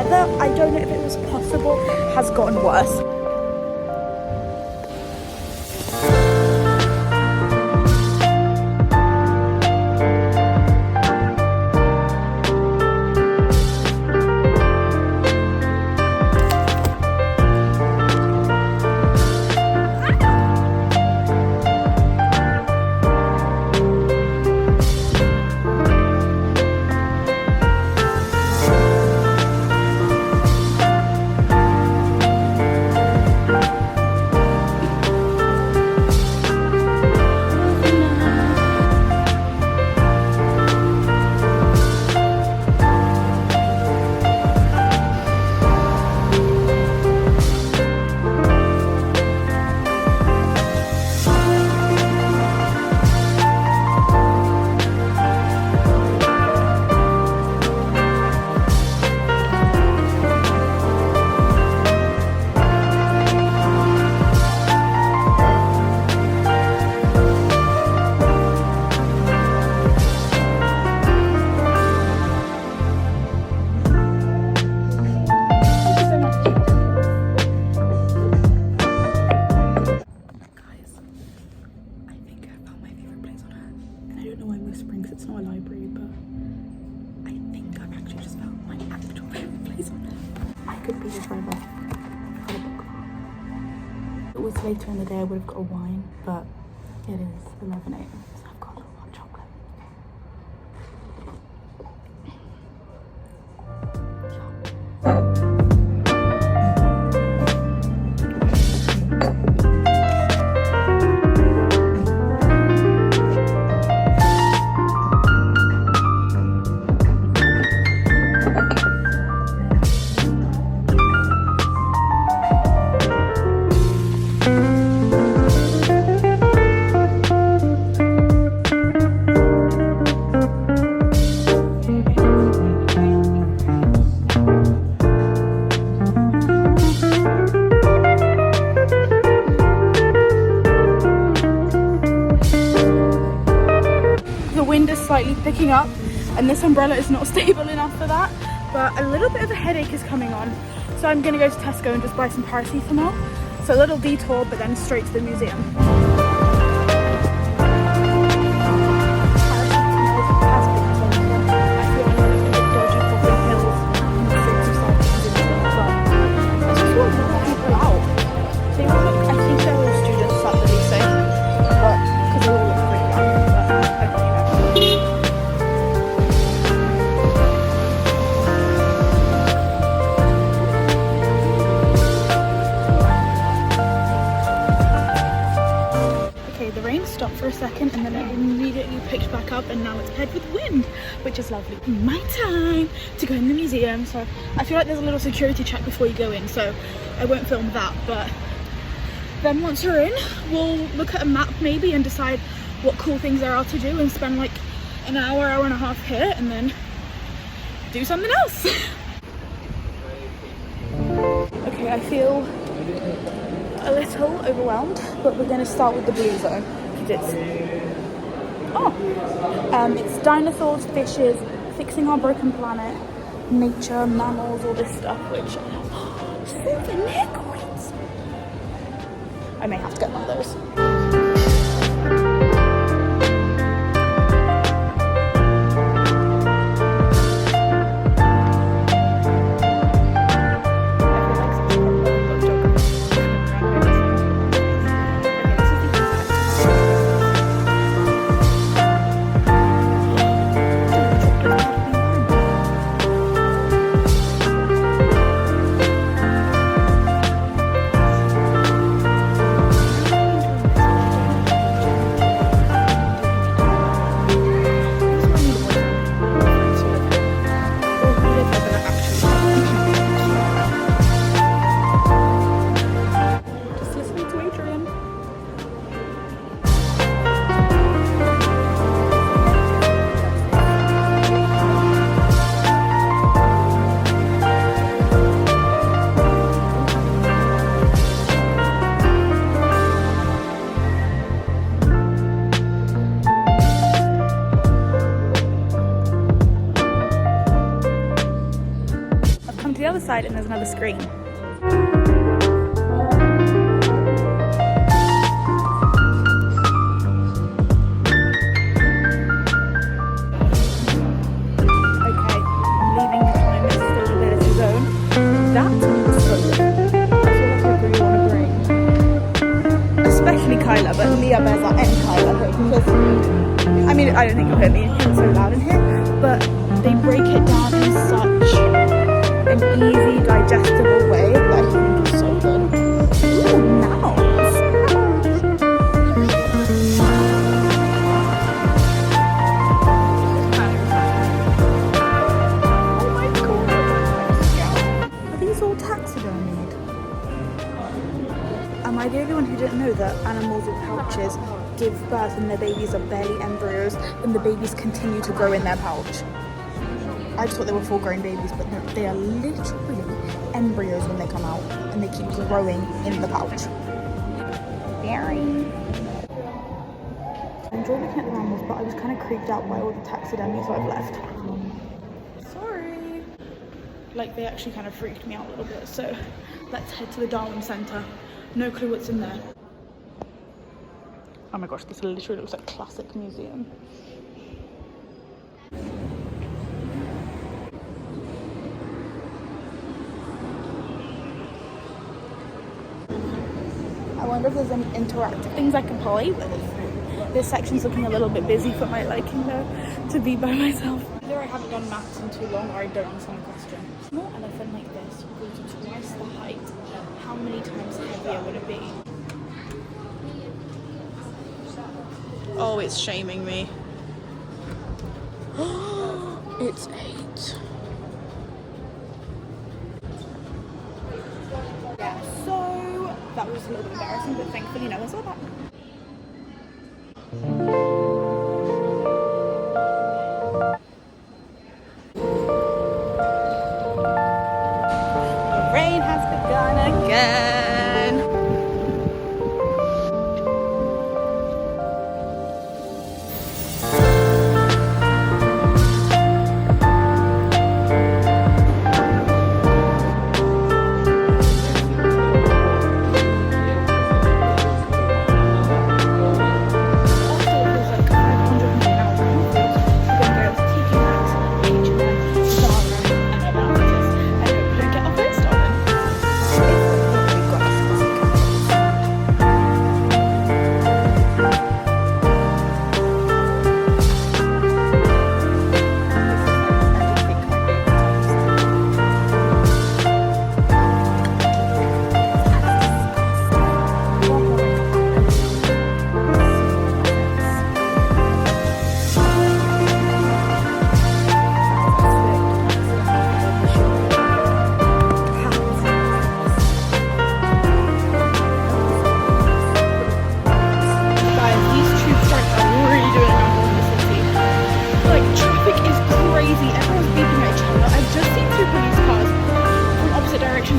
weather, I don't know if it was possible, has gotten worse. It's not a library, but I think I've actually just found my actual favourite place on earth. I could be here forever. I've got a book. If it was later in the day, I would have got a wine, but it is 11 a.m, so I've got a little hot chocolate. Slightly picking up, and this umbrella is not stable enough for that, but a little bit of a headache is coming on, so I'm gonna go to Tesco and just buy some paracetamol. So a little detour, but then straight to the museum. Stopped for a second and then it immediately picked back up, and now it's paired with wind, which is lovely. My time to go in the museum. So I feel like there's a little security check before you go in, so I won't film that, but then once you're in, we'll look at a map maybe and decide what cool things there are to do and spend like an hour and a half here and then do something else. Okay, I feel a little overwhelmed, but we're going to start with the blue zone. It's dinosaurs, fishes, fixing our broken planet, nature, mammals, all this stuff, which souvenir coins. I may have to get one of those. other side and there's another screen. Kyla, but Leah bears out any Kyla because I mean I don't think you'll hear me, it's so loud in here, but they break it down in such an easy, digestible way that I think is so good. Ooh, mouse. Oh my god. Are these all taxidermied? Am I the only one who didn't know that animals with pouches give birth and their babies are barely embryos and the babies continue to grow in their pouch? I just thought they were full-grown babies, but no, they are literally embryos when they come out and they keep growing in the pouch. Very. I enjoy looking at the animals, but I was kind of creeped out by all the taxidermy, so I've left. Sorry. Like, they actually kind of freaked me out a little bit, so let's head to the Darwin Centre. No clue what's in there. Oh my gosh, this literally looks like a classic museum. I wonder if there's any interactive things I can play with. This section's looking a little bit busy for my liking though, to be by myself. Either I haven't done maths in too long or I don't understand the question. A small elephant like this grew to twice the height. How many times heavier would it be? Oh, it's shaming me. It's 8. Yeah, so that was a little bit embarrassing, but thankfully no one saw that. The rain has begun again.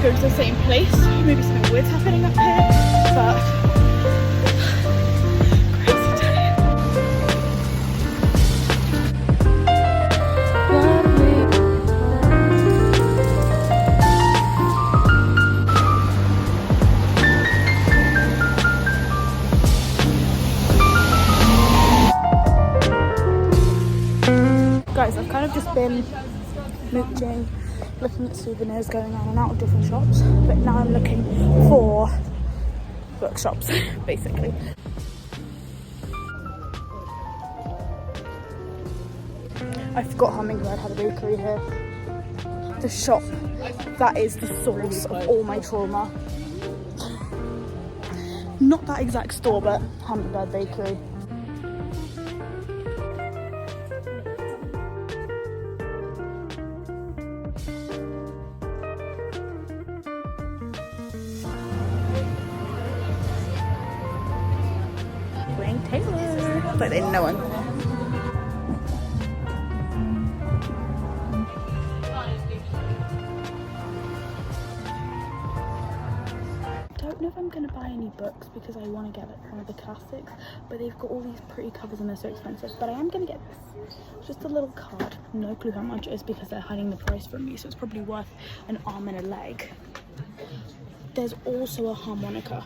Go to the same place. Maybe something weird's happening up here, but crazy day. Lovely. Guys, I've kind of just been mooching, looking at souvenirs, going on and out of different shops, but now I'm looking for bookshops, basically. I forgot Hummingbird had a bakery here. The shop that is the source of all my trauma. Not that exact store, but Hummingbird Bakery. Taylor. Like they know him. Don't know if I'm going to buy any books because I want to get like one of the classics, but they've got all these pretty covers and they're so expensive. But I am going to get this, just a little card, no clue how much it is because they're hiding the price from me, so it's probably worth an arm and a leg. There's also a harmonica,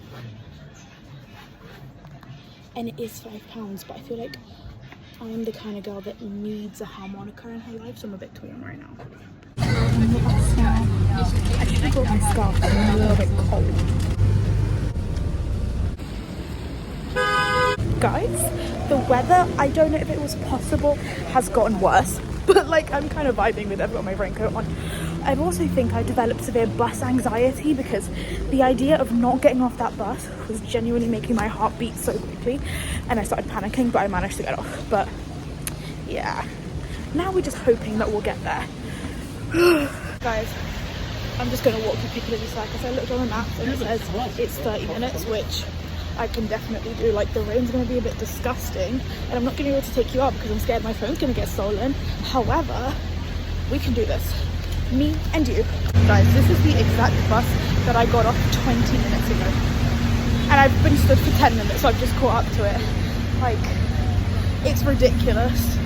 and it is £5, but I feel like I'm the kind of girl that needs a harmonica in her life, so I'm a bit torn right now. I should have brought my scarf, but I'm a little bit cold. Guys, the weather, I don't know if it was possible, has gotten worse. But like, I'm kind of vibing with it. I've got my raincoat on. I also think I developed severe bus anxiety because the idea of not getting off that bus was genuinely making my heart beat so quickly, and I started panicking, but I managed to get off. But yeah, now we're just hoping that we'll get there. Guys, I'm just going to walk to Piccadilly Circus. I looked on the map and it says it's 30 minutes, which I can definitely do. Like, the rain's going to be a bit disgusting and I'm not going to be able to take you out because I'm scared my phone's going to get stolen. However, we can do this, me and you. Guys, this is the exact bus that I got off 20 minutes ago and I've been stood for 10 minutes, so I've just caught up to it. Like, it's ridiculous.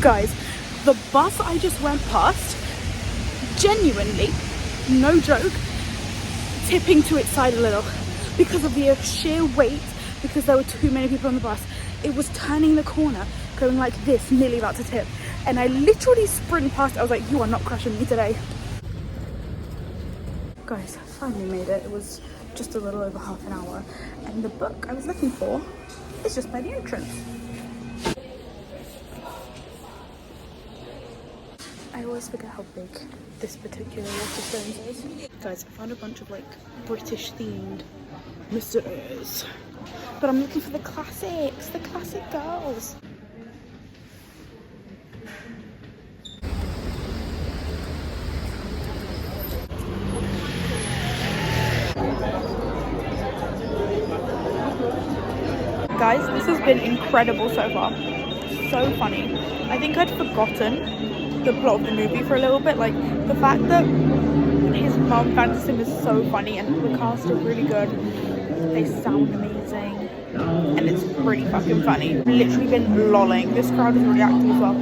Guys, the bus I just went past, genuinely, no joke, tipping to its side a little because of the sheer weight, because there were too many people on the bus. It was turning the corner, going like this, nearly about to tip, and I literally sprinted past it. I was like, you are not crushing me today. Guys, I finally made it. It was just a little over half an hour, and the book I was looking for is just by the entrance. I always forget how big this particular Waterstones is. Guys, I found a bunch of like British themed mysteries, but I'm looking for the classics, the classic girls. Guys, this has been incredible so far. So funny. I think I'd forgotten the plot of the movie for a little bit. Like, the fact that his mum fancies him is so funny, and the cast are really good. They sound amazing, and it's pretty fucking funny. I've literally been lolling. This crowd is really active as well.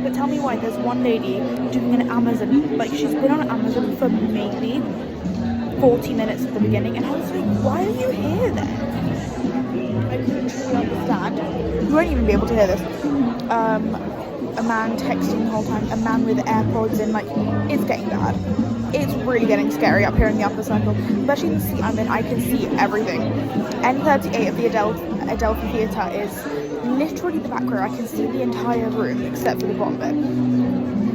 But tell me why there's one lady doing an Amazon, like she's been on Amazon for maybe 40 minutes at the beginning, and I was like, why are you here then? I couldn't truly understand. You won't even be able to hear this. A man texting the whole time, a man with AirPods in, like, it's getting bad. It's really getting scary up here in the upper circle, especially the seat I'm in. I can see everything. N38 of the Adelphi Theatre is literally the back row. I can see the entire room except for the bottom bit.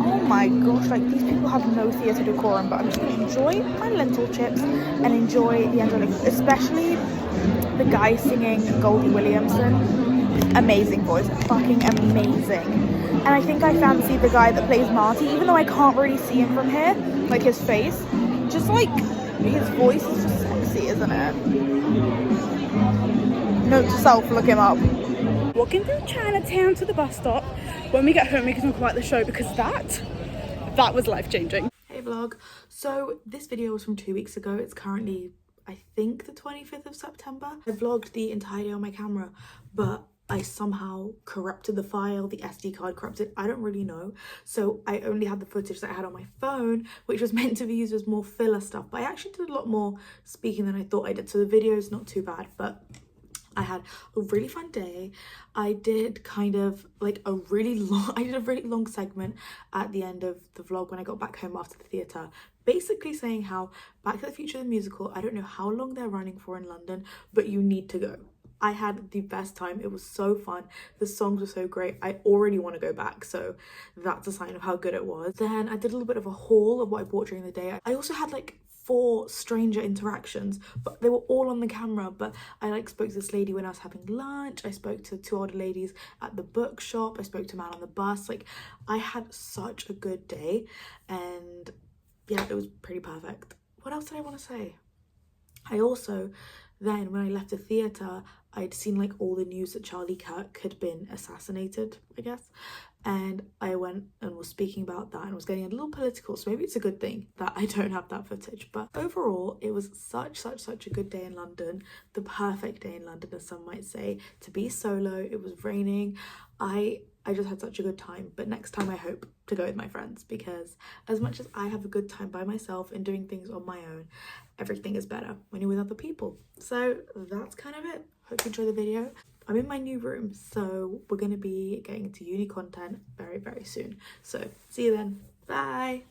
Oh my gosh, like, these people have no theatre decorum, but I'm just going to enjoy my lentil chips and enjoy the angelic, especially the guy singing, Goldie Williamson. Amazing voice, fucking amazing. And I think I fancy the guy that plays Marty, even though I can't really see him from here, like his face. Just like, his voice is just sexy, isn't it? Note to self, look him up. Walking through Chinatown to the bus stop. When we get home, we can talk about the show because that was life-changing. Hey vlog. So this video was from 2 weeks ago. It's currently, I think, the 25th of September. I vlogged the entire day on my camera, but I somehow corrupted the file, the SD card corrupted, I don't really know. So I only had the footage that I had on my phone, which was meant to be used as more filler stuff. But I actually did a lot more speaking than I thought I did. So the video is not too bad, but I had a really fun day. I did kind of like a really long segment at the end of the vlog when I got back home after the theatre, basically saying how Back to the Future the musical, I don't know how long they're running for in London, but you need to go. I had the best time. It was so fun. The songs were so great. I already want to go back, so that's a sign of how good it was. Then I did a little bit of a haul of what I bought during the day. I also had like 4 stranger interactions, but they were all on the camera. But I like spoke to this lady when I was having lunch. I spoke to 2 older ladies at the bookshop. I spoke to a man on the bus. Like, I had such a good day, and yeah, it was pretty perfect. What else did I want to say? I also, then when I left the theatre, I'd seen like all the news that Charlie Kirk had been assassinated, I guess. and I went and was speaking about that and was getting a little political, so maybe it's a good thing that I don't have that footage. But overall, it was such a good day in London, the perfect day in London, as some might say, to be solo. It was raining. I just had such a good time. But next time I hope to go with my friends, because as much as I have a good time by myself and doing things on my own, everything is better when you're with other people. So that's kind of it. Hope you enjoy the video. I'm in my new room, so we're going to be getting into uni content very soon. So see you then. Bye.